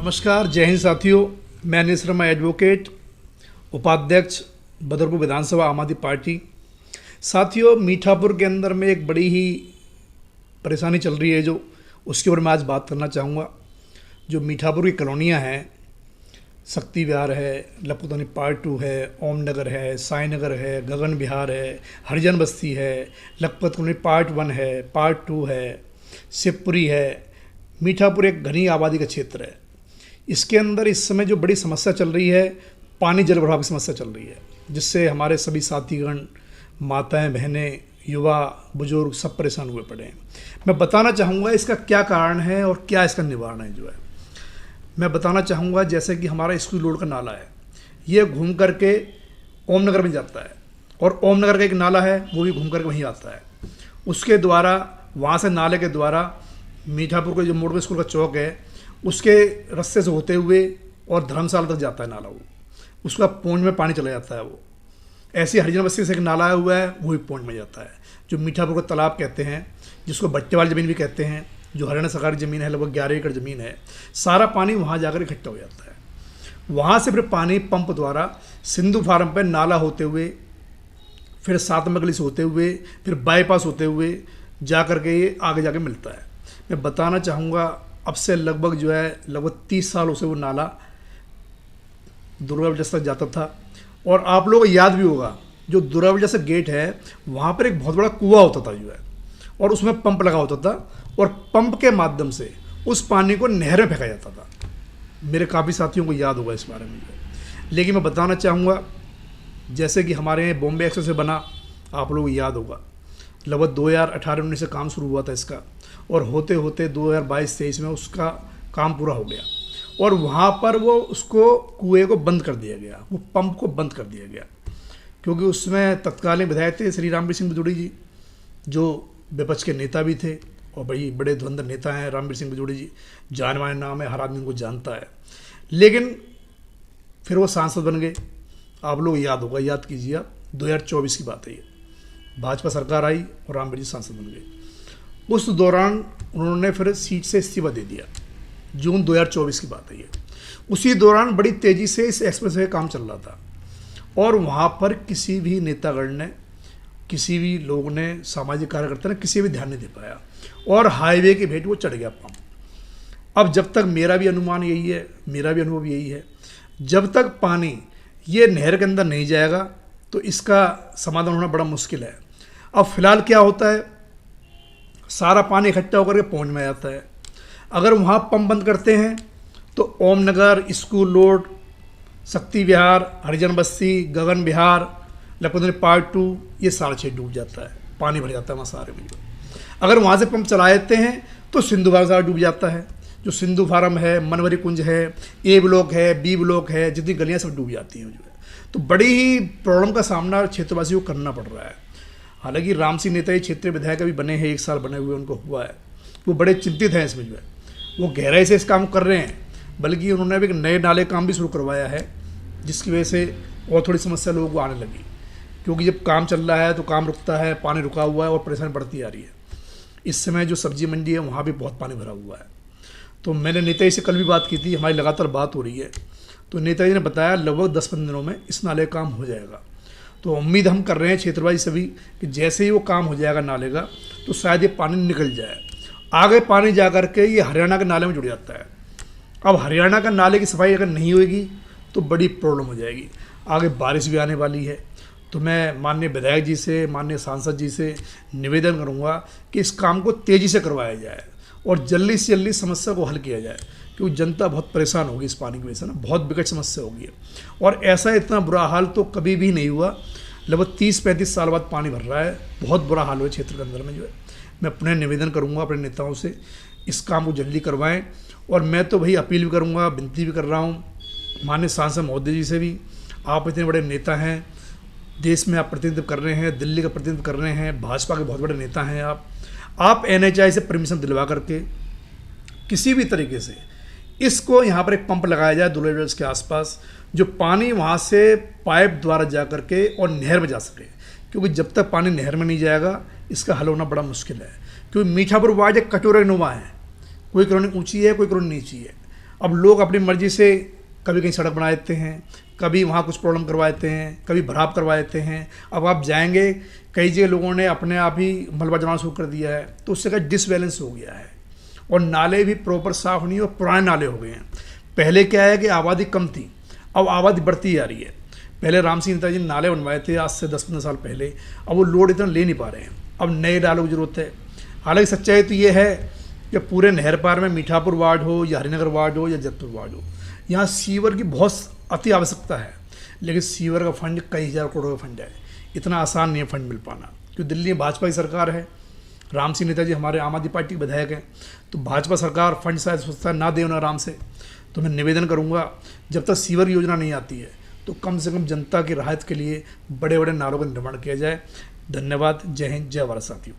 नमस्कार, जय हिंद साथियों। मैं अनिल शर्मा, एडवोकेट, उपाध्यक्ष बदरपुर विधानसभा आम आदमी पार्टी। साथियों, मीठापुर के अंदर में एक बड़ी ही परेशानी चल रही है जो उसके ऊपर मैं आज बात करना चाहूँगा। जो मीठापुर की कॉलोनियाँ हैं, शक्ति विहार है, लखपतनी पार्ट 2 है, ओम नगर है, साई नगर है, गगन विहार है, हरिजन बस्ती है, लखपत कॉलोनी पार्ट 1 है, पार्ट 2 है, शिवपुरी है। मीठापुर एक घनी आबादी का क्षेत्र है। इसके अंदर इस समय जो बड़ी समस्या चल रही है, पानी जल भराव की समस्या चल रही है, जिससे हमारे सभी साथीगण, माताएं, बहनें, युवा, बुजुर्ग सब परेशान हुए पड़े हैं। मैं बताना चाहूँगा इसका क्या कारण है और क्या इसका निवारण है। जो है मैं बताना चाहूँगा, जैसे कि हमारा स्कूल रोड का नाला है, ये घूम करके ओम नगर में जाता है, और ओम नगर का एक नाला है वो भी घूम करके वहीं आता है। उसके द्वारा, वहाँ से नाले के द्वारा मीठापुर का जो मोड़ स्कूल का चौक है, उसके रास्ते से होते हुए और धर्मशाला तक जाता है नाला। वो उसका पौंज में पानी चला जाता है। वो ऐसे हरिजन बस्ती से एक नाला हुआ है, वो भी पौंज में जाता है। जो मीठापुर को तालाब कहते हैं, जिसको बट्टे वाली ज़मीन भी कहते हैं, जो हरियाणा सरकारी ज़मीन है, लगभग 11 एकड़ ज़मीन है, सारा पानी वहाँ जाकर इकट्ठा हो जाता है। वहाँ से फिर पानी पंप द्वारा सिंधु फार्म पर नाला होते हुए, फिर सातम गली से होते हुए, फिर बाईपास होते हुए जा कर के ये आगे जाके मिलता है। मैं बताना चाहूँगा, अब से लगभग 30 सालों से वो नाला दुर्गा तक जाता था। और आप लोगों को याद भी होगा, जो दुर्गा से गेट है, वहाँ पर एक बहुत बड़ा कुआं होता था और उसमें पंप लगा होता था, और पंप के माध्यम से उस पानी को नहर में फेंका जाता था। मेरे काफ़ी साथियों को याद होगा इस बारे में। लेकिन मैं बताना चाहूँगा, जैसे कि हमारे यहाँ बॉम्बे एक्सप्रेस से बना, आप लोगों को याद होगा, लगभग 2018-19 से काम शुरू हुआ था इसका, और होते होते 2022-23 में उसका काम पूरा हो गया। और वहाँ पर वो उसको कुएं को बंद कर दिया गया, वो पंप को बंद कर दिया गया, क्योंकि उसमें तत्कालीन विधायक थे श्री रामवीर सिंह बिजूड़ी जी, जो विपक्ष के नेता भी थे और बड़ी बड़े धुरंधर नेता हैं। रामवीर सिंह बिजूड़ी जी जाने माने नाम है, हर आदमी उनको जानता है। लेकिन फिर वो सांसद बन गए। आप लोग याद होगा, याद कीजिए आप, 2024 की बात है ये। भाजपा सरकार आई और रामवीर जी सांसद बन गए। उस दौरान उन्होंने फिर सीट से इस्तीफा दे दिया। जून 2024 की बात है ये। उसी दौरान बड़ी तेज़ी से इस एक्सप्रेसवे का काम चल रहा था, और वहाँ पर किसी भी नेतागण ने, किसी भी लोग ने, सामाजिक कार्यकर्ता ने किसी भी ध्यान नहीं दे पाया, और हाईवे की भेंट वो चढ़ गया पंप। अब जब तक, मेरा भी अनुमान यही है, मेरा भी अनुभव यही है, जब तक पानी ये नहर के अंदर नहीं जाएगा तो इसका समाधान होना बड़ा मुश्किल है। अब फिलहाल क्या होता है, सारा पानी इकट्ठा होकर के पौंज में जाता है। अगर वहाँ पंप बंद करते हैं तो ओम नगर, स्कूल रोड, शक्ति विहार, हरिजन बस्ती, गगन विहार, लखपतनी पार्ट 2, ये सारा क्षेत्र डूब जाता है, पानी भर जाता है वहाँ सारे में। अगर वहाँ से पंप चला देते हैं तो सिंधु फार्म सारा डूब जाता है। जो सिंधु फार्म है, मनवरी कुंज है, ए ब्लॉक है, बी ब्लॉक है, जितनी गलियाँ सब डूब जाती हैं। तो बड़ी ही प्रॉब्लम का सामना क्षेत्रवासियों को करना पड़ रहा है। हालांकि राम सिंह नेताजी क्षेत्रीय विधायक अभी बने हैं, 1 साल बने हुए उनको हुआ है। वो बड़े चिंतित हैं इसमें। वो गहराई से इस काम कर रहे हैं, बल्कि उन्होंने अभी एक नए नाले काम भी शुरू करवाया है, जिसकी वजह से और थोड़ी समस्या लोगों को आने लगी। क्योंकि जब काम चल रहा है तो काम रुकता है, पानी रुका हुआ है और परेशानी बढ़ती आ रही है। इस समय जो सब्जी मंडी है, वहाँ भी बहुत पानी भरा हुआ है। तो मैंने नेताजी से कल भी बात की थी, हमारी लगातार बात हो रही है। तो नेताजी ने बताया लगभग 10-15 दिनों में इस नाले का काम हो जाएगा। तो उम्मीद हम कर रहे हैं क्षेत्रवासी सभी कि जैसे ही वो काम हो जाएगा नाले का, तो शायद ये पानी निकल जाए। आगे पानी जा कर के ये हरियाणा के नाले में जुड़ जाता है। अब हरियाणा का नाले की सफाई अगर नहीं होगी तो बड़ी प्रॉब्लम हो जाएगी। आगे बारिश भी आने वाली है। तो मैं माननीय विधायक जी से, माननीय सांसद जी से निवेदन करूंगा कि इस काम को तेज़ी से करवाया जाए और जल्दी से जल्दी समस्या को हल किया जाए, क्योंकि जनता बहुत परेशान होगी इस पानी की वजह से ना, बहुत विकट समस्या होगी। और ऐसा इतना बुरा हाल तो कभी भी नहीं हुआ। लगभग 30-35 साल बाद पानी भर रहा है, बहुत बुरा हाल हुआ क्षेत्र के अंदर में। मैं अपने निवेदन करूंगा अपने नेताओं से, इस काम को जल्दी करवाएं। और मैं तो भाई अपील भी करूंगा, विनती भी कर रहा हूं माननीय सांसद महोदय जी से भी। आप इतने बड़े नेता हैं, देश में आप प्रतिनिधित्व कर रहे हैं, दिल्ली का प्रतिनिधित्व कर रहे हैं, भाजपा के बहुत बड़े नेता हैं आप NHAI से परमिशन दिलवा करके किसी भी तरीके से इसको यहाँ पर एक पंप लगाया जाए दुर्गा के आसपास, जो पानी वहाँ से पाइप द्वारा जा करके और नहर में जा सके। क्योंकि जब तक पानी नहर में नहीं जाएगा इसका हल होना बड़ा मुश्किल है। क्योंकि मीठापुर वार्ड एक कटोरे नुमा है, कोई कॉलोनी ऊंची है, कोई कॉलोनी नीची है। अब लोग अपनी मर्जी से कभी कहीं सड़क बना देते हैं, कभी वहाँ कुछ प्रॉब्लम करवा देते हैं, कभी भराव करवा देते हैं। अब आप जाएंगे, कई जगह लोगों ने अपने आप ही मलबा जमाना शुरू कर दिया है, तो उससे क्या डिसबैलेंस हो गया है और नाले भी प्रॉपर साफ नहीं और पुराने नाले हो गए हैं। पहले क्या है कि आबादी कम थी, अब आबादी बढ़ती जा रही है। पहले राम सिंह नेताजी ने नाले बनवाए थे आज से 10-15 साल पहले, अब वो लोड इतना ले नहीं पा रहे हैं, अब नए नालों की ज़रूरत है। हालांकि सच्चाई तो ये है कि पूरे नहर पार में मीठापुर वार्ड हो या हरिनगर वार्ड हो या जगतपुर वार्ड हो, यहाँ सीवर की बहुत अति आवश्यकता है, लेकिन सीवर का फंड कई हज़ार करोड़ का फंड है, इतना आसान नहीं है फंड मिल पाना। क्योंकि दिल्ली में भाजपा की सरकार है, राम सिंह नेताजी हमारे आम आदमी पार्टी के विधायक हैं, तो भाजपा सरकार फंड शायद सोचता है ना दे उन्हें आराम से। तो मैं निवेदन करूंगा, जब तक सीवर योजना नहीं आती है तो कम से कम जनता की राहत के लिए बड़े बड़े नालों का निर्माण किया जाए। धन्यवाद। जय हिंद, जय भारत साथियों।